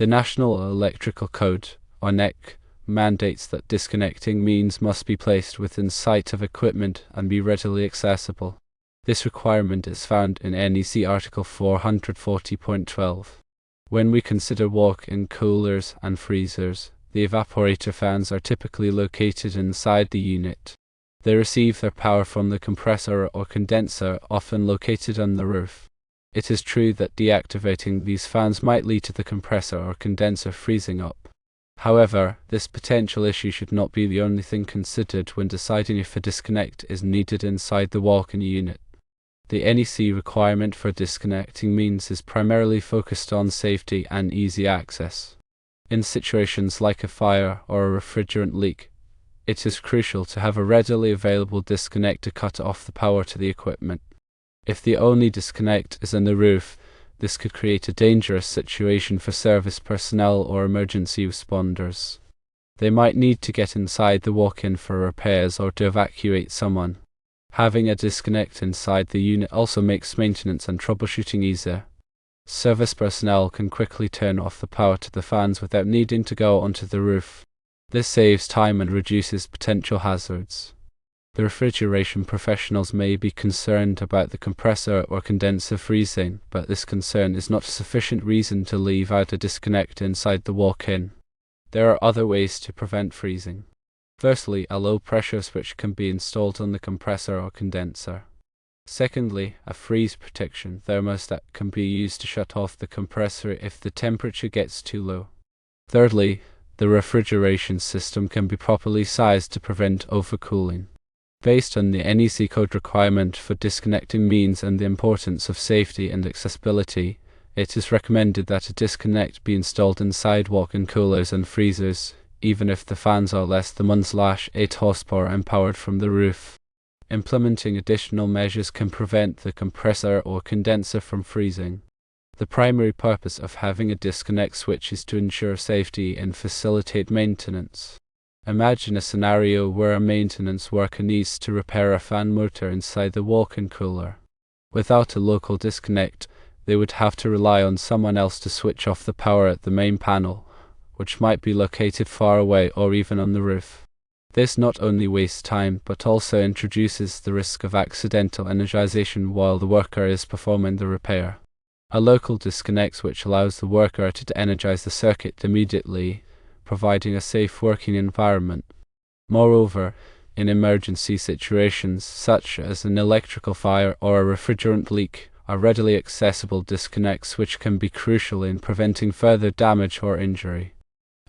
The National Electrical Code, or NEC, mandates that disconnecting means must be placed within sight of equipment and be readily accessible. This requirement is found in NEC Article 440.12. When we consider walk-in coolers and freezers, the evaporator fans are typically located inside the unit. They receive their power from the compressor or condenser, often located on the roof. It is true that deactivating these fans might lead to the compressor or condenser freezing up. However, this potential issue should not be the only thing considered when deciding if a disconnect is needed inside the walk-in unit. The NEC requirement for disconnecting means is primarily focused on safety and easy access. In situations like a fire or a refrigerant leak, it is crucial to have a readily available disconnect to cut off the power to the equipment. If the only disconnect is in the roof, this could create a dangerous situation for service personnel or emergency responders. They might need to get inside the walk-in for repairs or to evacuate someone. Having a disconnect inside the unit also makes maintenance and troubleshooting easier. Service personnel can quickly turn off the power to the fans without needing to go onto the roof. This saves time and reduces potential hazards. The refrigeration professionals may be concerned about the compressor or condenser freezing, but this concern is not a sufficient reason to leave out a disconnect inside the walk-in. There are other ways to prevent freezing. Firstly, a low-pressure switch can be installed on the compressor or condenser. Secondly, a freeze protection thermostat can be used to shut off the compressor if the temperature gets too low. Thirdly, the refrigeration system can be properly sized to prevent overcooling. Based on the NEC code requirement for disconnecting means and the importance of safety and accessibility, it is recommended that a disconnect be installed inside walk-in coolers and freezers, even if the fans are less than 1/8 horsepower and powered from the roof. Implementing additional measures can prevent the compressor or condenser from freezing. The primary purpose of having a disconnect switch is to ensure safety and facilitate maintenance. Imagine a scenario where a maintenance worker needs to repair a fan motor inside the walk-in cooler. Without a local disconnect, they would have to rely on someone else to switch off the power at the main panel, which might be located far away or even on the roof. This not only wastes time, but also introduces the risk of accidental energization while the worker is performing the repair. A local disconnect switch allows the worker to energize the circuit immediately, providing a safe working environment. Moreover, in emergency situations such as an electrical fire or a refrigerant leak, a readily accessible disconnect switch can be crucial in preventing further damage or injury.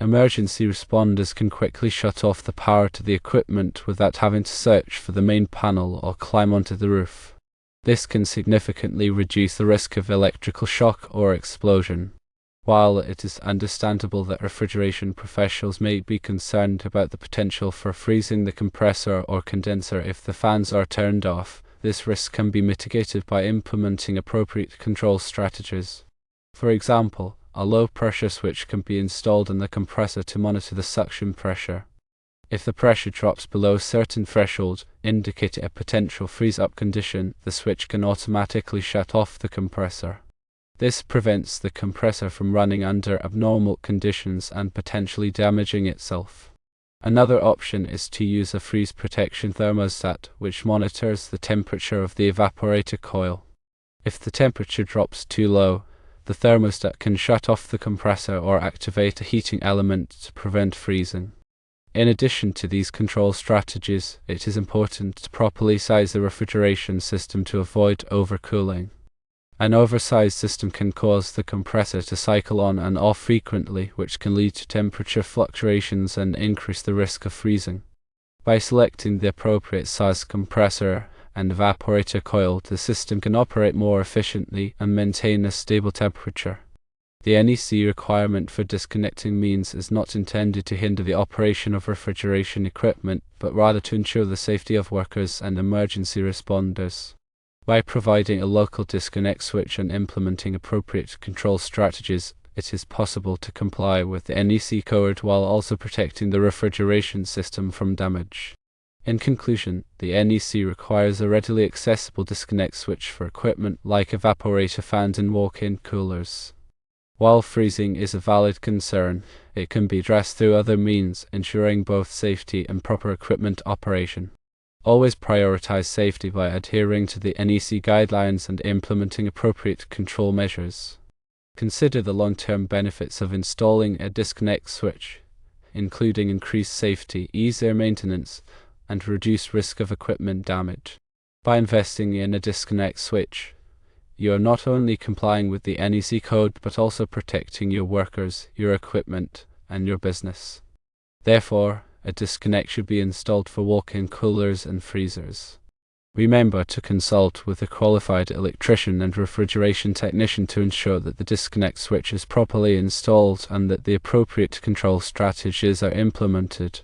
Emergency responders can quickly shut off the power to the equipment without having to search for the main panel or climb onto the roof. This can significantly reduce the risk of electrical shock or explosion. While it is understandable that refrigeration professionals may be concerned about the potential for freezing the compressor or condenser if the fans are turned off, this risk can be mitigated by implementing appropriate control strategies. For example, a low-pressure switch can be installed in the compressor to monitor the suction pressure. If the pressure drops below a certain threshold, indicating a potential freeze-up condition, the switch can automatically shut off the compressor. This prevents the compressor from running under abnormal conditions and potentially damaging itself. Another option is to use a freeze protection thermostat, which monitors the temperature of the evaporator coil. If the temperature drops too low, the thermostat can shut off the compressor or activate a heating element to prevent freezing. In addition to these control strategies, it is important to properly size the refrigeration system to avoid overcooling. An oversized system can cause the compressor to cycle on and off frequently, which can lead to temperature fluctuations and increase the risk of freezing. By selecting the appropriate size compressor and evaporator coil, the system can operate more efficiently and maintain a stable temperature. The NEC requirement for disconnecting means is not intended to hinder the operation of refrigeration equipment, but rather to ensure the safety of workers and emergency responders. By providing a local disconnect switch and implementing appropriate control strategies, it is possible to comply with the NEC code while also protecting the refrigeration system from damage. In conclusion, the NEC requires a readily accessible disconnect switch for equipment like evaporator fans and walk-in coolers. While freezing is a valid concern, it can be addressed through other means, ensuring both safety and proper equipment operation. Always prioritize safety by adhering to the NEC guidelines and implementing appropriate control measures. Consider the long-term benefits of installing a disconnect switch, including increased safety, easier maintenance, and reduced risk of equipment damage. By investing in a disconnect switch, you are not only complying with the NEC code but also protecting your workers, your equipment, and your business. Therefore, a disconnect should be installed for walk-in coolers and freezers. Remember to consult with a qualified electrician and refrigeration technician to ensure that the disconnect switch is properly installed and that the appropriate control strategies are implemented.